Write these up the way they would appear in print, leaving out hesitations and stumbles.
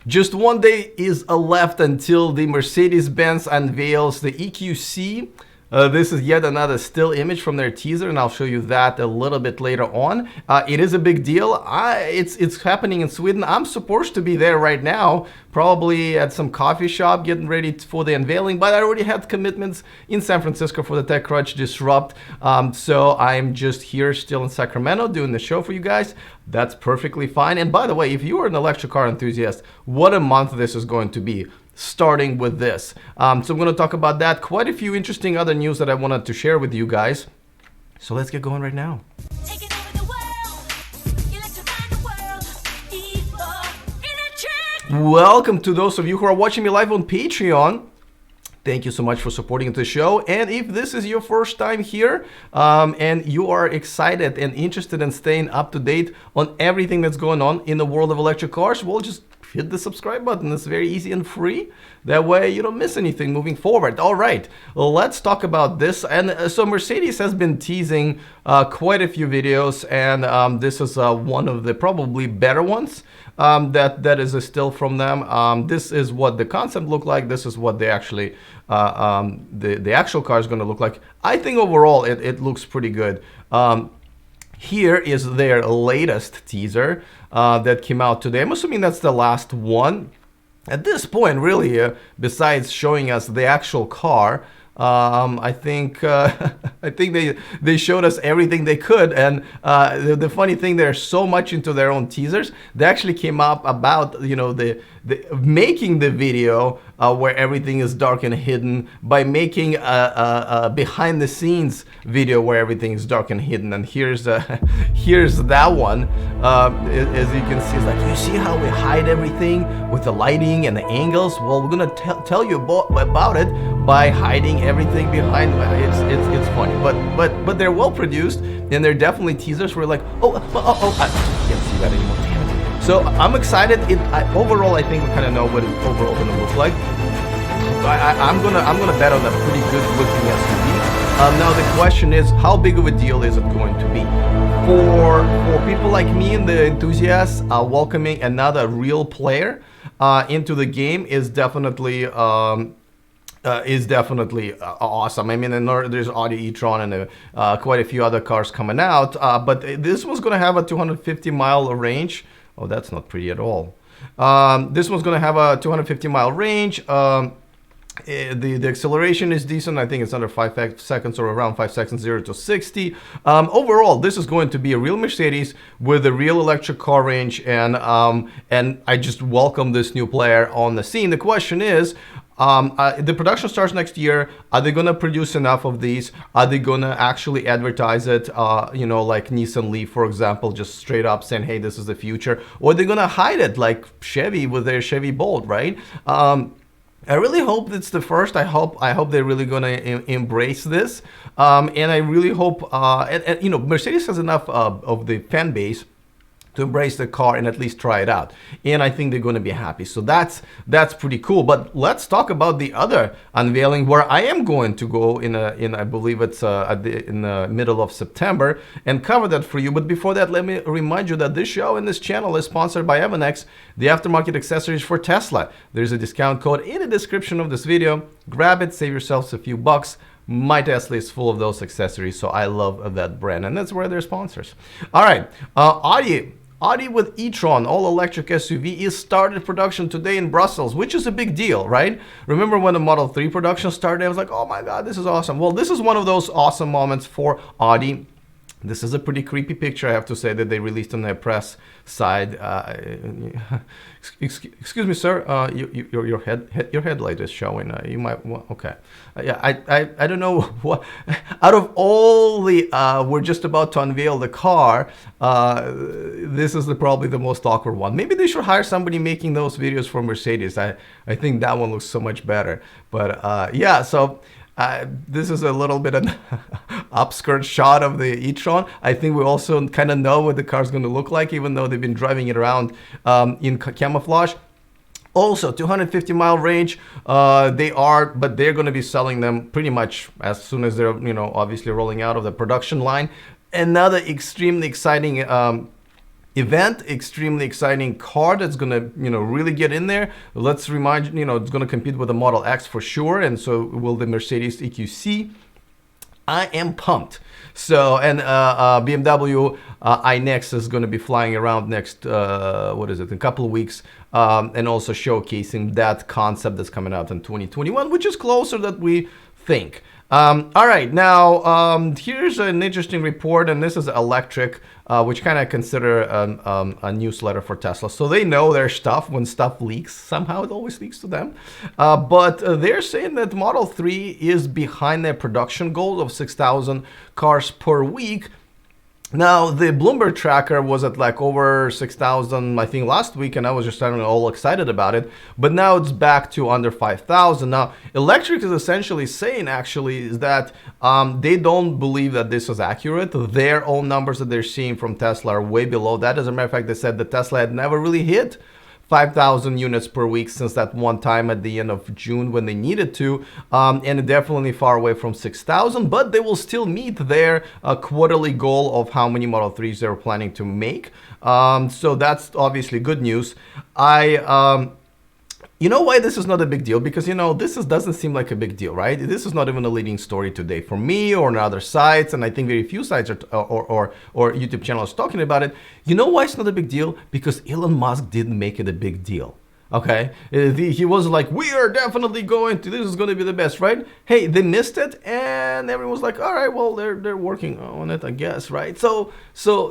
Just one day is left until the Mercedes-Benz unveils the EQC. This is yet another still image from their teaser, and I'll show you that a little bit later on. It is a big deal. It's happening in Sweden. I'm supposed to be there right now, probably at some coffee shop getting ready for the unveiling, but I already had commitments in San Francisco for the TechCrunch Disrupt. So I'm just here still in Sacramento doing the show for you guys. That's perfectly fine. And by the way, if you are an electric car enthusiast, what a month this is going to be, starting with this. So I'm going to talk about that. Quite a few interesting other news that I wanted to share with you guys. So let's get going right now. Welcome to those of you who are watching me live on Patreon. Thank you so much for supporting the show. And if this is your first time here and you are excited and interested in staying up to date on everything that's going on in the world of electric cars, well, just hit the subscribe button. It's very easy and free. That way you don't miss anything moving forward. All right, well, let's talk about this. And so Mercedes has been teasing quite a few videos, and this is one of the probably better ones that is still from them. This is what the concept looked like. This is what they actually the actual car is going to look like. I think overall it looks pretty good. Here is their latest teaser that came out today. I'm assuming that's the last one. At this point, really, besides showing us the actual car, I think they showed us everything they could. And the funny thing, they're so much into their own teasers. They actually came up about the making the video where everything is dark and hidden by making a behind the scenes video where everything is dark and hidden. And here's that one. As you can see, it's like, you see how we hide everything with the lighting and the angles? Well, we're gonna tell you about it by hiding everything behind. It's funny, but they're well produced, and they're definitely teasers. We're like, I can't see that anymore. Damn it. So I'm excited. Overall, I think we kind of know what it's overall going to look like. I'm gonna bet on a pretty good looking SUV. Now the question is, how big of a deal is it going to be? For people like me and the enthusiasts, welcoming another real player into the game is definitely awesome. I mean, there's Audi e-tron and quite a few other cars coming out, but this one's going to have a 250-mile range. Oh, that's not pretty at all. This one's going to have a 250-mile range. The acceleration is decent. I think it's under 5 seconds or around 5 seconds, 0 to 60. Overall, this is going to be a real Mercedes with a real electric car range, and I just welcome this new player on the scene. The question is, the production starts next year. Are they going to produce enough of these? Are they going to actually advertise it, like Nissan Leaf, for example, just straight up saying, hey, this is the future? Or are they going to hide it like Chevy with their Chevy Bolt, right? I really hope it's the first. I hope they're really going to embrace this. And I really hope, Mercedes has enough of the fan base to embrace the car and at least try it out, and I think they're going to be happy. So that's pretty cool. But let's talk about the other unveiling, where I am going to go in I believe it's in the middle of September, and cover that for you. But before that, let me remind you that this show and this channel is sponsored by Evanex, the aftermarket accessories for Tesla. There's a discount code in the description of this video. Grab it, save yourselves a few bucks. My Tesla is full of those accessories, so I love that brand, and that's where they're sponsors. All right, Audi with e-tron all-electric SUV is started production today in Brussels, which is a big deal, right? Remember when the Model 3 production started? I was like, oh my God, this is awesome. Well, this is one of those awesome moments for Audi. This is a pretty creepy picture, I have to say, that they released on their press side. Excuse me, sir. Your headlight is showing. You might want, okay. Yeah, I don't know what. Out of all the, we're just about to unveil the car. This is probably the most awkward one. Maybe they should hire somebody making those videos for Mercedes. I think that one looks so much better. But yeah, so. This is a little bit an upskirt shot of the e-tron. I think we also kind of know what the car's going to look like, even though they've been driving it around in camouflage. Also, 250-mile range. But they're going to be selling them pretty much as soon as they're, obviously rolling out of the production line. Another extremely exciting event. Extremely exciting car that's gonna, really get in there. Let's remind you, it's gonna compete with the Model X for sure, and so will the Mercedes EQC. I am pumped. So, and BMW iNext is going to be flying around next, in a couple of weeks, and also showcasing that concept that's coming out in 2021, which is closer than we think. All right, now here's an interesting report, and this is electric, which kind of consider a newsletter for Tesla. So they know their stuff. When stuff leaks, somehow it always leaks to them. But they're saying that Model 3 is behind their production goal of 6,000 cars per week. Now, the Bloomberg tracker was at like over 6,000, I think, last week, and I was just all excited about it. But now it's back to under 5,000. Now, Electric is essentially saying, actually, is that they don't believe that this is accurate. Their own numbers that they're seeing from Tesla are way below that. As a matter of fact, they said that Tesla had never really hit 5,000 units per week since that one time at the end of June when they needed to, and definitely far away from 6,000, but they will still meet their quarterly goal of how many Model 3s they're planning to make. So that's obviously good news. You know why this is not a big deal? Because, doesn't seem like a big deal, right? This is not even a leading story today for me or on other sites, and I think very few sites or YouTube channels talking about it. You know why it's not a big deal? Because Elon Musk didn't make it a big deal. Okay, he was like, we are definitely this is going to be the best, right? Hey, they missed it, and everyone was like, all right, well, they're working on it, I guess, right? So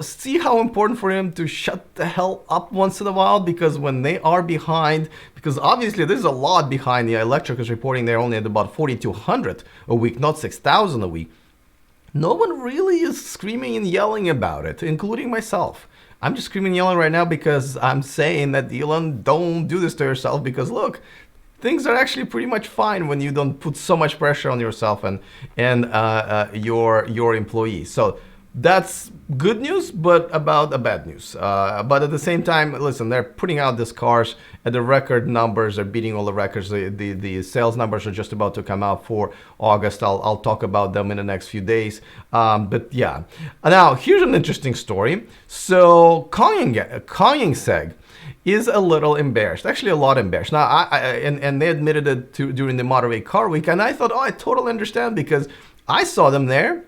see how important for him to shut the hell up once in a while, because when they are behind, because obviously there's a lot behind. The Electric is reporting they're only at about 4,200 a week, not 6,000 a week. No one really is screaming and yelling about it, including myself. I'm just screaming and yelling right now because I'm saying that Elon, don't do this to yourself, because look, things are actually pretty much fine when you don't put so much pressure on yourself and your employees. So that's good news, but about a bad news. But at the same time, listen, they're putting out these cars at the record numbers. They're beating all the records. The sales numbers are just about to come out for August. I'll talk about them in the next few days. But yeah. Now, here's an interesting story. So Koenigsegg is a little embarrassed, actually a lot embarrassed. Now, and they admitted it during the Monterey Car Week, and I thought, I totally understand, because I saw them there.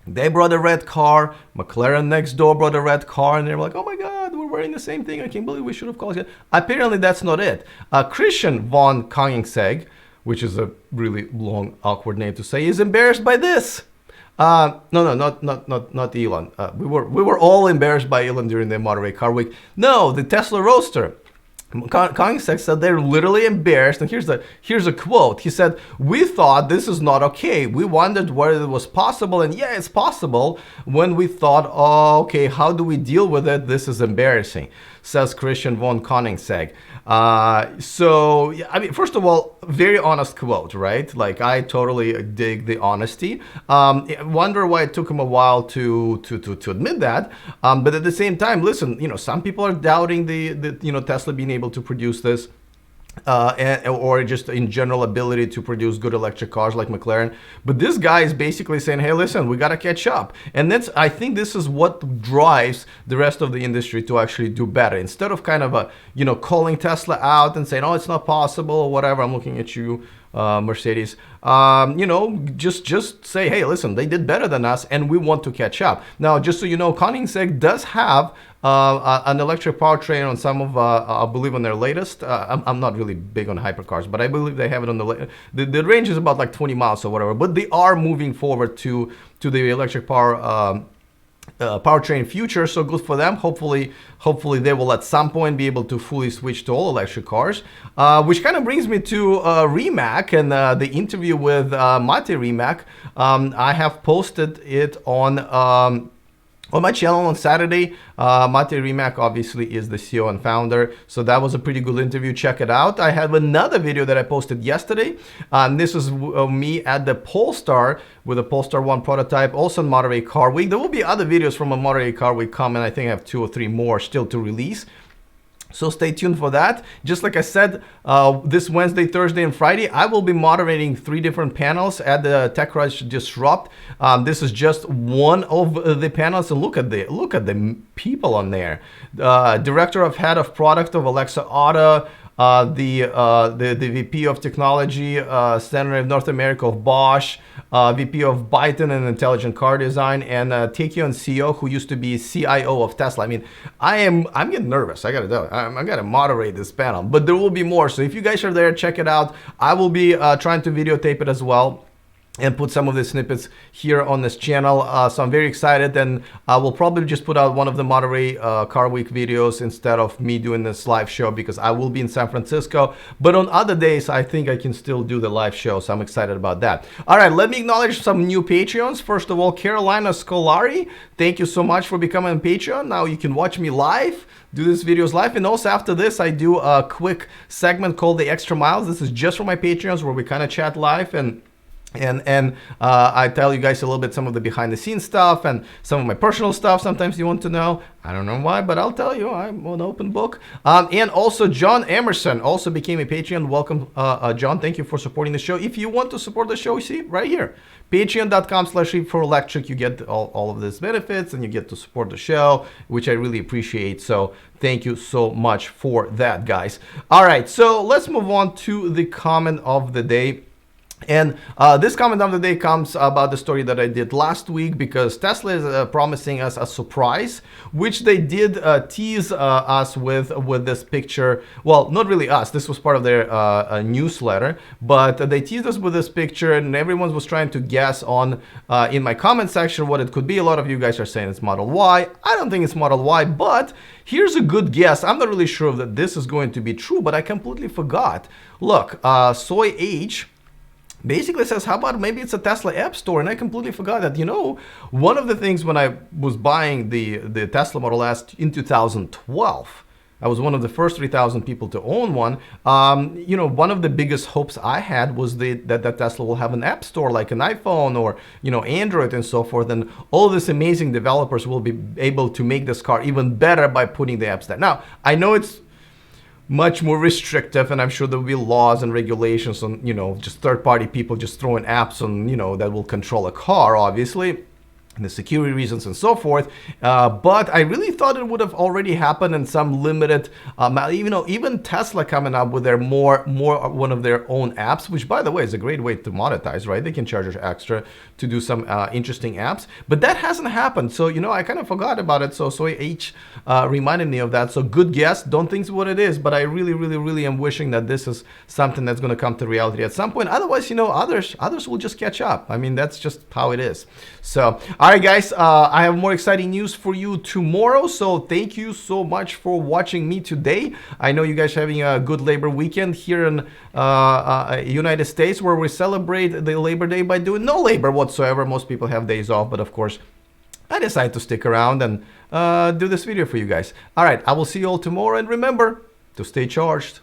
They brought a red car. McLaren next door brought a red car, and they were like, oh my God, we're wearing the same thing. I can't believe we should have called it. Apparently, that's not it. Christian von Koenigsegg, which is a really long, awkward name to say, is embarrassed by this. No, not Elon. We were all embarrassed by Elon during the Monterey Car Week. No, the Tesla Roadster. Koenigsegg said they're literally embarrassed, and here's a quote. He said, "We thought this is not okay. We wondered whether it was possible, and yeah, it's possible. When we thought, oh, okay, how do we deal with it? This is embarrassing," says Christian von Koenigsegg. So, I mean, first of all, very honest quote, right? Like, I totally dig the honesty. Wonder why it took him a while to admit that. But at the same time, listen, some people are doubting the Tesla being able to produce this. Or just in general ability to produce good electric cars like McLaren. But this guy is basically saying, hey, listen, we got to catch up. And I think this is what drives the rest of the industry to actually do better. Instead of kind of calling Tesla out and saying, oh, it's not possible or whatever, I'm looking at you, Mercedes, just say, hey, listen, they did better than us and we want to catch up. Now, just so you know, Koenigsegg does have an electric powertrain on some of, I believe on their latest, I'm not really big on hypercars, but I believe they have it on the range is about like 20 miles or whatever, but they are moving forward to the electric powertrain future, so good for them. Hopefully they will at some point be able to fully switch to all electric cars, which kind of brings me to Rimac and the interview with Mate Rimac. I have posted it on my channel on Saturday. Mate Rimac obviously is the CEO and founder, so that was a pretty good interview. Check it out. I have another video that I posted yesterday. This is me at the Polestar with a Polestar 1 prototype, also on Monterey Car Week. There will be other videos from a Monterey Car Week coming. I think I have 2 or 3 more still to release. So stay tuned for that. Just like I said, this Wednesday, Thursday, and Friday, I will be moderating 3 different panels at the TechCrunch Disrupt. This is just one of the panels, and look at the people on there. Director of Head of Product of Alexa Auto, the VP of Technology, Center of North America of Bosch, VP of Byton and Intelligent Car Design, and Taekyon CEO, who used to be CIO of Tesla. I mean, I'm getting nervous. I gotta tell you, I gotta moderate this panel, but there will be more. So if you guys are there, check it out. I will be trying to videotape it as well and put some of the snippets here on this channel. So I'm very excited, and I will probably just put out one of the Monterey Car Week videos instead of me doing this live show, because I will be in San Francisco. But on other days, I think I can still do the live show, so I'm excited about that. All right, let me acknowledge some new Patreons. First of all, Carolina Scolari, thank you so much for becoming a Patreon. Now you can watch me live, do these videos live, and also after this, I do a quick segment called the Extra Miles. This is just for my Patreons, where we kind of chat live and I tell you guys a little bit some of the behind the scenes stuff and some of my personal stuff. Sometimes you want to know. I don't know why, but I'll tell you. I'm an open book. And also John Emerson also became a Patreon. Welcome, John. Thank you for supporting the show. If you want to support the show, you see right here, patreon.com/for electric. You get all of these benefits, and you get to support the show, which I really appreciate. So thank you so much for that, guys. All right, so let's move on to the comment of the day. And this comment of the day comes about the story that I did last week, because Tesla is promising us a surprise, which they did tease us with this picture. Well, not really us. This was part of their newsletter, but they teased us with this picture, and everyone was trying to guess on in my comment section what it could be. A lot of you guys are saying it's Model Y. I don't think it's Model Y, but here's a good guess. I'm not really sure that this is going to be true, but I completely forgot. Look, Soy H basically says, how about maybe it's a Tesla app store? And I completely forgot that, one of the things when I was buying the Tesla Model S in 2012, I was one of the first 3,000 people to own one. One of the biggest hopes I had was that Tesla will have an app store like an iPhone or, Android and so forth. And all these amazing developers will be able to make this car even better by putting the apps there. Now, I know it's much more restrictive, and I'm sure there will be laws and regulations on, just third-party people just throwing apps on, that will control a car, obviously, and the security reasons and so forth. But I really thought it would have already happened in some limited, even Tesla coming up with their more one of their own apps, which, by the way, is a great way to monetize, right? They can charge us extra to do some interesting apps, but that hasn't happened. So, I kind of forgot about it. So Soy H reminded me of that. So good guess. Don't think it's what it is, but I really, really, really am wishing that this is something that's going to come to reality at some point. Otherwise, others will just catch up. I mean, that's just how it is. So, all right, guys, I have more exciting news for you tomorrow. So thank you so much for watching me today. I know you guys are having a good Labor weekend here in United States, where we celebrate the Labor Day by doing no labor whatsoever. Most people have days off, but of course, I decided to stick around and do this video for you guys. All right, I will see you all tomorrow, and remember to stay charged.